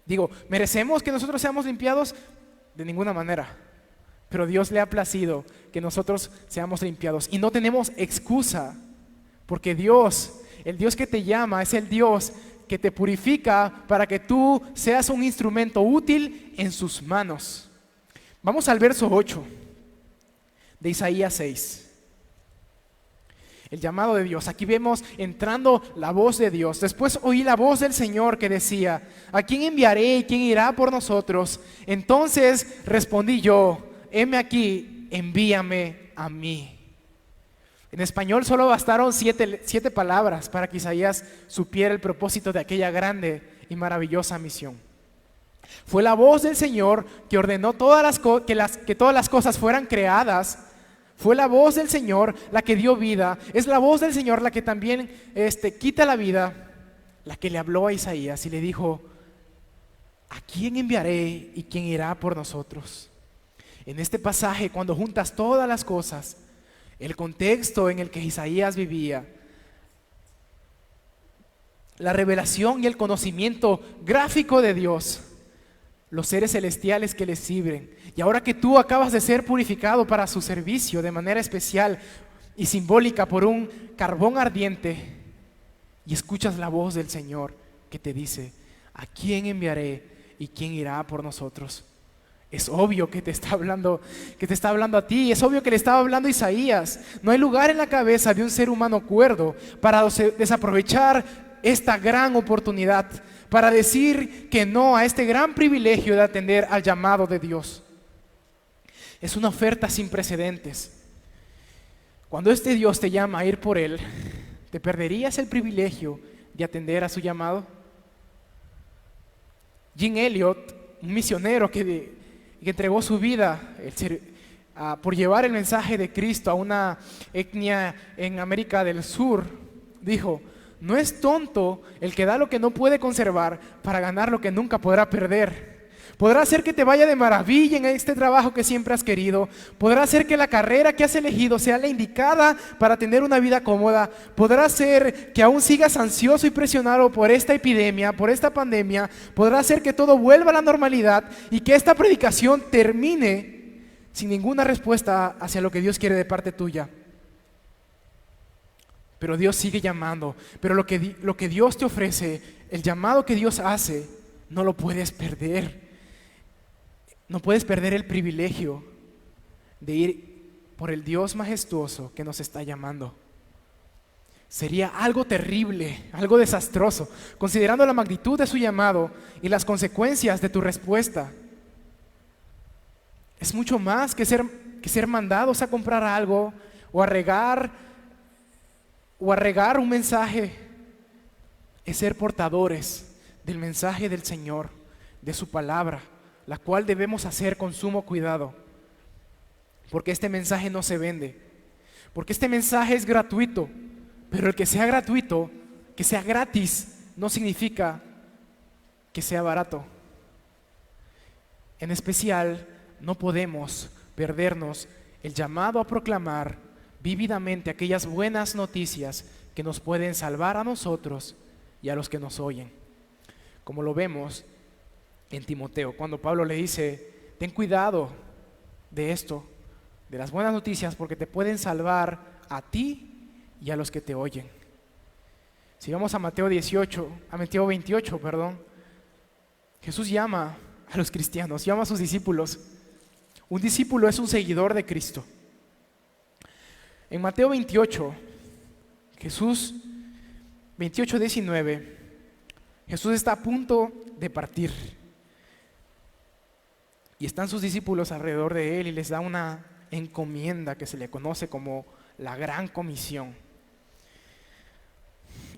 Digo, ¿merecemos que nosotros seamos limpiados? De ninguna manera. Pero Dios le ha placido que nosotros seamos limpiados y no tenemos excusa, porque Dios, el Dios que te llama, es el Dios que te purifica para que tú seas un instrumento útil en sus manos. Vamos al verso 8 de Isaías 6. El llamado de Dios. Aquí vemos entrando la voz de Dios. Después oí la voz del Señor que decía: ¿a quién enviaré y quién irá por nosotros? Entonces respondí yo: heme aquí, envíame a mí. En español solo bastaron siete palabras para que Isaías supiera el propósito de aquella grande y maravillosa misión. Fue la voz del Señor que ordenó que todas las cosas fueran creadas. Fue la voz del Señor la que dio vida. Es la voz del Señor la que también quita la vida, la que le habló a Isaías y le dijo: ¿a quién enviaré y quién irá por nosotros? En este pasaje, cuando juntas todas las cosas, el contexto en el que Isaías vivía, la revelación y el conocimiento gráfico de Dios, los seres celestiales que le sirven, y ahora que tú acabas de ser purificado para su servicio de manera especial y simbólica por un carbón ardiente, y escuchas la voz del Señor que te dice: ¿a quién enviaré y quién irá por nosotros? Es obvio que te está hablando a ti, es obvio que le estaba hablando a Isaías. No hay lugar en la cabeza de un ser humano cuerdo para desaprovechar esta gran oportunidad, para decir que no a este gran privilegio de atender al llamado de Dios. Es una oferta sin precedentes. Cuando este Dios te llama a ir por Él, ¿te perderías el privilegio de atender a su llamado? Jim Elliot, un misionero que entregó su vida por llevar el mensaje de Cristo a una etnia en América del Sur, dijo: no es tonto el que da lo que no puede conservar para ganar lo que nunca podrá perder. Podrá hacer que te vaya de maravilla en este trabajo que siempre has querido. Podrá hacer que la carrera que has elegido sea la indicada para tener una vida cómoda. Podrá hacer que aún sigas ansioso y presionado por esta epidemia, por esta pandemia. Podrá hacer que todo vuelva a la normalidad y que esta predicación termine sin ninguna respuesta hacia lo que Dios quiere de parte tuya. Pero Dios sigue llamando. Pero lo que Dios te ofrece, el llamado que Dios hace, no lo puedes perder. No puedes perder el privilegio de ir por el Dios majestuoso que nos está llamando. Sería algo terrible, algo desastroso, considerando la magnitud de su llamado y las consecuencias de tu respuesta. Es mucho más que ser mandados a comprar algo o a regar un mensaje. Es ser portadores del mensaje del Señor, de su palabra, la cual debemos hacer con sumo cuidado, porque este mensaje no se vende, porque este mensaje es gratuito, pero el que sea gratuito, que sea gratis, no significa que sea barato. En especial, no podemos perdernos el llamado a proclamar vívidamente aquellas buenas noticias que nos pueden salvar a nosotros y a los que nos oyen, como lo vemos en Timoteo, cuando Pablo le dice: ten cuidado de esto, de las buenas noticias, porque te pueden salvar a ti y a los que te oyen. Si vamos a Mateo 28, Jesús llama a los cristianos, llama a sus discípulos. Un discípulo es un seguidor de Cristo. En Mateo 28, 19, Jesús está a punto de partir. Y están sus discípulos alrededor de él y les da una encomienda que se le conoce como la Gran Comisión.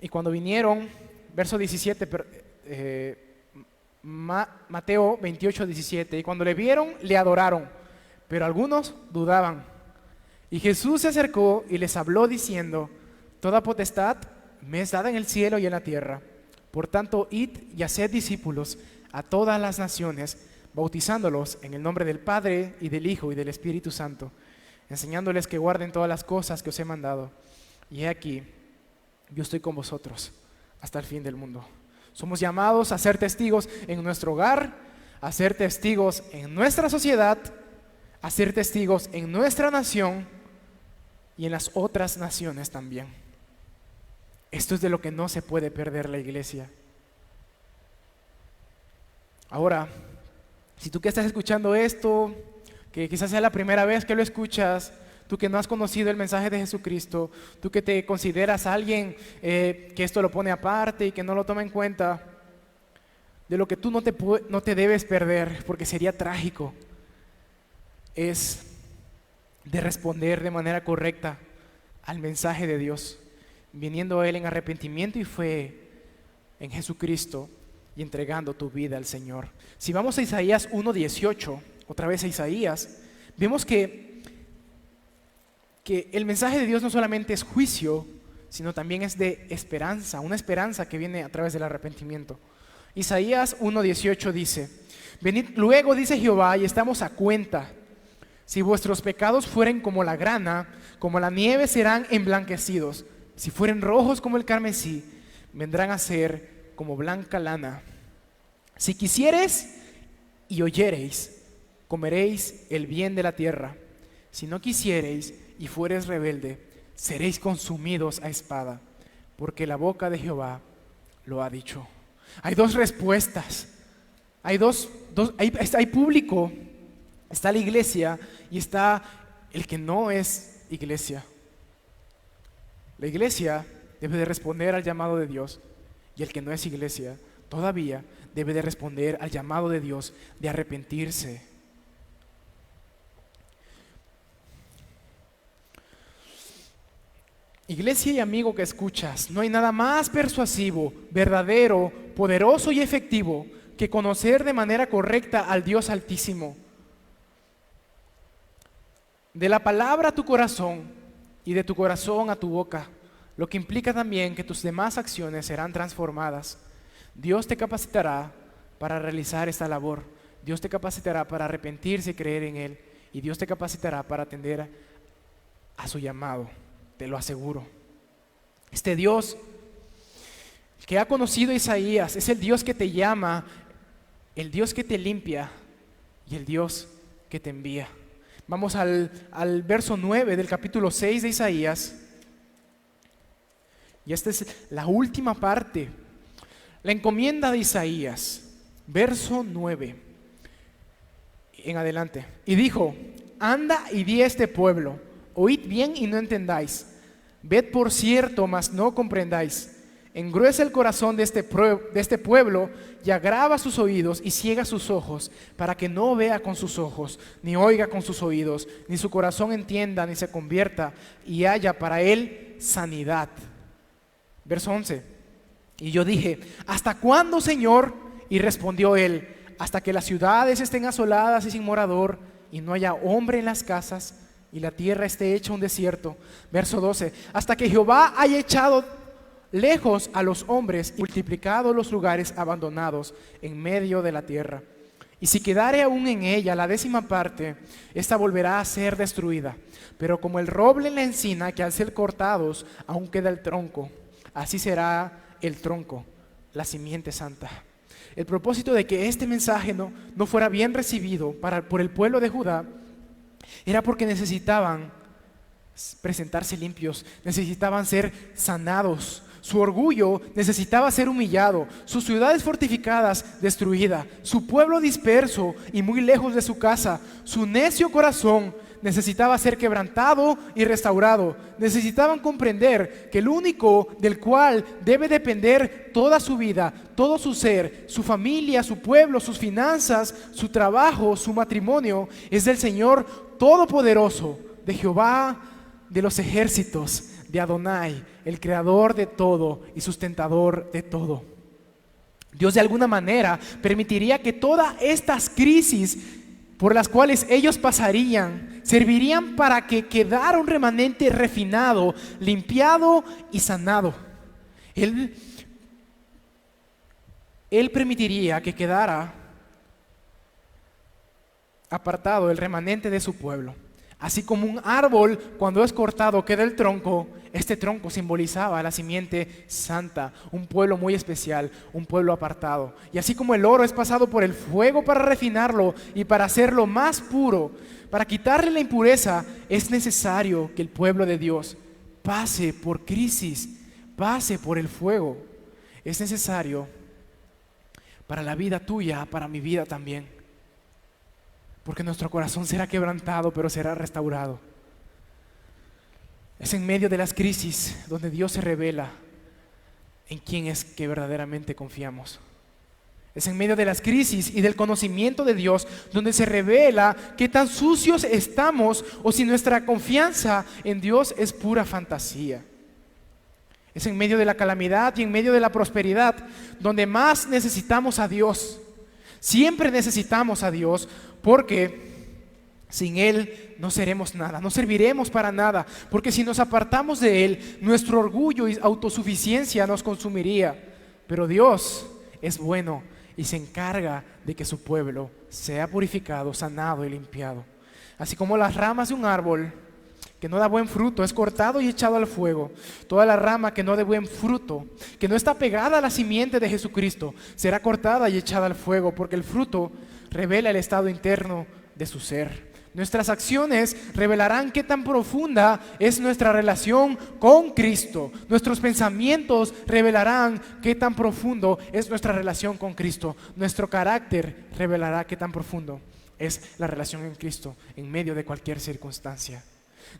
Y cuando vinieron, verso 17, Mateo 28, 17, y cuando le vieron, le adoraron, pero algunos dudaban. Y Jesús se acercó y les habló diciendo: toda potestad me es dada en el cielo y en la tierra. Por tanto, id y haced discípulos a todas las naciones, bautizándolos en el nombre del Padre y del Hijo y del Espíritu Santo, enseñándoles que guarden todas las cosas que os he mandado. Y he aquí, yo estoy con vosotros hasta el fin del mundo. Somos llamados a ser testigos en nuestro hogar, a ser testigos en nuestra sociedad, a ser testigos en nuestra nación y en las otras naciones también. Esto es de lo que no se puede perder la iglesia. Ahora, si tú que estás escuchando esto, que quizás sea la primera vez que lo escuchas, tú que no has conocido el mensaje de Jesucristo, tú que te consideras alguien que esto lo pone aparte y que no lo toma en cuenta, de lo que tú no te debes perder, porque sería trágico, es de responder de manera correcta al mensaje de Dios, viniendo a Él en arrepentimiento y fe en Jesucristo y entregando tu vida al Señor. Si vamos a Isaías 1:18, otra vez a Isaías, vemos que el mensaje de Dios no solamente es juicio, sino también es de esperanza, una esperanza que viene a través del arrepentimiento. Isaías 1:18 dice: venid luego, dice Jehová, y estamos a cuenta. Si vuestros pecados fueren como la grana, como la nieve serán emblanquecidos. Si fueren rojos como el carmesí, vendrán a ser como blanca lana. Si quisiereis y oyereis, comeréis el bien de la tierra. Si no quisiereis y fuereis rebelde, seréis consumidos a espada, porque la boca de Jehová lo ha dicho. Hay dos respuestas. Hay público, está la iglesia y está el que no es iglesia. La iglesia debe de responder al llamado de Dios, y el que no es iglesia todavía debe de responder al llamado de Dios de arrepentirse. Iglesia y amigo que escuchas, no hay nada más persuasivo, verdadero, poderoso y efectivo que conocer de manera correcta al Dios Altísimo. De la palabra a tu corazón y de tu corazón a tu boca, lo que implica también que tus demás acciones serán transformadas. Dios te capacitará para realizar esta labor. Dios te capacitará para arrepentirse y creer en Él. Y Dios te capacitará para atender a su llamado, te lo aseguro. Este Dios que ha conocido a Isaías es el Dios que te llama, el Dios que te limpia y el Dios que te envía. Vamos al verso 9 del capítulo 6 de Isaías. Y esta es la última parte. La encomienda de Isaías, verso 9 en adelante. Y dijo: anda y di a este pueblo, oíd bien y no entendáis, ved por cierto, mas no comprendáis. Engruesa el corazón de este pueblo y agrava sus oídos y ciega sus ojos, para que no vea con sus ojos, ni oiga con sus oídos, ni su corazón entienda, ni se convierta y haya para él sanidad. Verso 11. Y yo dije: ¿hasta cuándo, Señor? Y respondió él: hasta que las ciudades estén asoladas y sin morador, y no haya hombre en las casas, y la tierra esté hecha un desierto. Verso 12. Hasta que Jehová haya echado lejos a los hombres y multiplicado los lugares abandonados en medio de la tierra. Y si quedare aún en ella la 10ª parte, esta volverá a ser destruida. Pero como el roble en la encina, que al ser cortados aún queda el tronco, así será el tronco, la simiente santa. El propósito de que este mensaje no fuera bien recibido por el pueblo de Judá era porque necesitaban presentarse limpios, necesitaban ser sanados. Su orgullo necesitaba ser humillado, sus ciudades fortificadas destruidas, su pueblo disperso y muy lejos de su casa. Su necio corazón necesitaba ser quebrantado y restaurado. Necesitaban comprender que el único del cual debe depender toda su vida, todo su ser, su familia, su pueblo, sus finanzas, su trabajo, su matrimonio, es del Señor Todopoderoso, de Jehová de los ejércitos, de Adonai, el creador de todo y sustentador de todo. Dios de alguna manera permitiría que todas estas crisis por las cuales ellos pasarían servirían para que quedara un remanente refinado, limpiado y sanado. Él permitiría que quedara apartado el remanente de su pueblo. Así como un árbol, cuando es cortado, queda el tronco. Este tronco simbolizaba la simiente santa, un pueblo muy especial, un pueblo apartado. Y así como el oro es pasado por el fuego para refinarlo y para hacerlo más puro, para quitarle la impureza, es necesario que el pueblo de Dios pase por crisis, pase por el fuego. Es necesario para la vida tuya, para mi vida también. Porque nuestro corazón será quebrantado, pero será restaurado. Es en medio de las crisis donde Dios se revela en quién es que verdaderamente confiamos. Es en medio de las crisis y del conocimiento de Dios donde se revela qué tan sucios estamos o si nuestra confianza en Dios es pura fantasía. Es en medio de la calamidad y en medio de la prosperidad donde más necesitamos a Dios. Siempre necesitamos a Dios, porque sin Él no seremos nada, no serviremos para nada, porque si nos apartamos de Él, nuestro orgullo y autosuficiencia nos consumiría. Pero Dios es bueno y se encarga de que su pueblo sea purificado, sanado y limpiado. Así como las ramas de un árbol que no da buen fruto es cortado y echado al fuego, toda la rama que no dé buen fruto, que no está pegada a la simiente de Jesucristo, será cortada y echada al fuego, porque el fruto revela el estado interno de su ser. Nuestras acciones revelarán qué tan profunda es nuestra relación con Cristo. Nuestros pensamientos revelarán qué tan profundo es nuestra relación con Cristo. Nuestro carácter revelará qué tan profundo es la relación en Cristo en medio de cualquier circunstancia.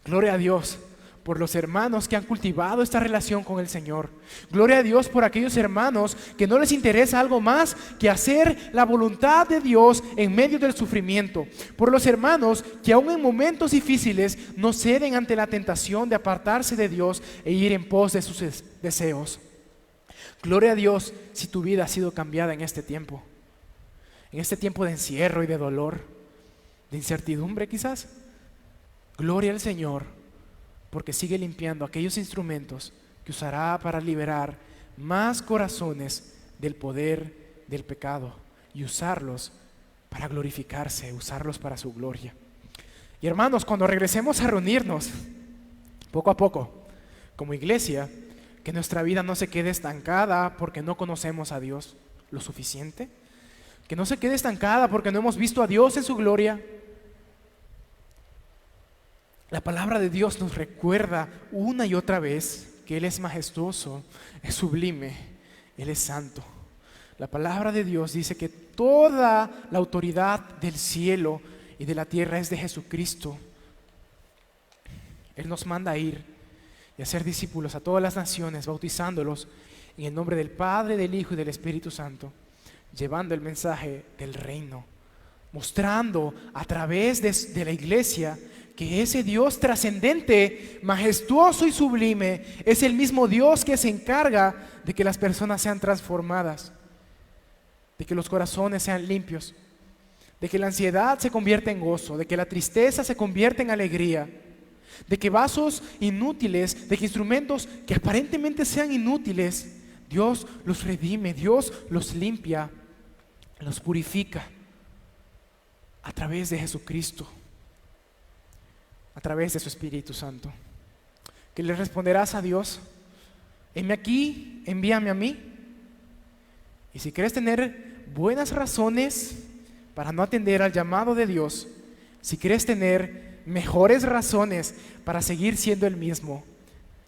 Gloria a Dios, por los hermanos que han cultivado esta relación con el Señor. Gloria a Dios por aquellos hermanos que no les interesa algo más que hacer la voluntad de Dios en medio del sufrimiento. Por los hermanos que aún en momentos difíciles no ceden ante la tentación de apartarse de Dios e ir en pos de sus deseos. Gloria a Dios si tu vida ha sido cambiada en este tiempo de encierro y de dolor, de incertidumbre quizás. Gloria al Señor, porque sigue limpiando aquellos instrumentos que usará para liberar más corazones del poder del pecado y usarlos para glorificarse, usarlos para su gloria. Y hermanos, cuando regresemos a reunirnos, poco a poco, como iglesia, que nuestra vida no se quede estancada porque no conocemos a Dios lo suficiente, que no se quede estancada porque no hemos visto a Dios en su gloria. La palabra de Dios nos recuerda una y otra vez que Él es majestuoso, es sublime, Él es santo. La palabra de Dios dice que toda la autoridad del cielo y de la tierra es de Jesucristo. Él nos manda a ir y a ser discípulos a todas las naciones, bautizándolos en el nombre del Padre, del Hijo y del Espíritu Santo, llevando el mensaje del reino, mostrando a través de la iglesia que ese Dios trascendente, majestuoso y sublime es el mismo Dios que se encarga de que las personas sean transformadas, de que los corazones sean limpios, de que la ansiedad se convierta en gozo, de que la tristeza se convierta en alegría, de que vasos inútiles, de que instrumentos que aparentemente sean inútiles, Dios los redime, Dios los limpia, los purifica a través de Jesucristo, a través de su Espíritu Santo. ¿Qué le responderás a Dios? Heme aquí, envíame a mí. Y si quieres tener buenas razones para no atender al llamado de Dios, si quieres tener mejores razones para seguir siendo el mismo,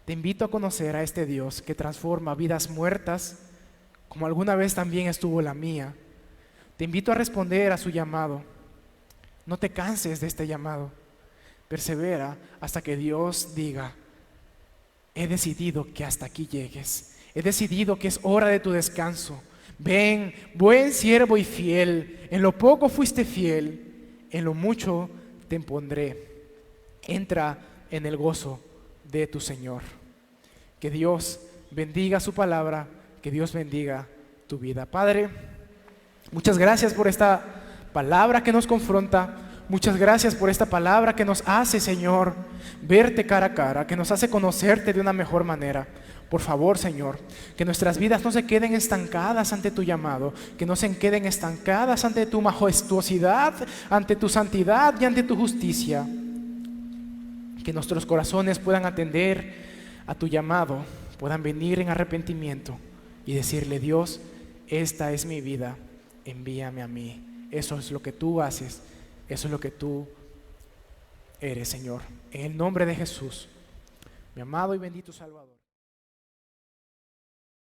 te invito a conocer a este Dios que transforma vidas muertas, como alguna vez también estuvo la mía. Te invito a responder a su llamado. No te canses de este llamado. Persevera hasta que Dios diga: he decidido que hasta aquí llegues. He decidido que es hora de tu descanso. Ven, buen siervo y fiel. En lo poco fuiste fiel, en lo mucho te pondré. Entra en el gozo de tu Señor. Que Dios bendiga su palabra, que Dios bendiga tu vida. Padre, muchas gracias por esta palabra que nos confronta. Muchas gracias por esta palabra que nos hace, Señor, verte cara a cara, que nos hace conocerte de una mejor manera. Por favor, Señor, que nuestras vidas no se queden estancadas ante tu llamado, que no se queden estancadas ante tu majestuosidad, ante tu santidad y ante tu justicia. Que nuestros corazones puedan atender a tu llamado, puedan venir en arrepentimiento y decirle: Dios, esta es mi vida, envíame a mí. Eso es lo que tú haces, eso es lo que tú eres, Señor. En el nombre de Jesús, mi amado y bendito Salvador.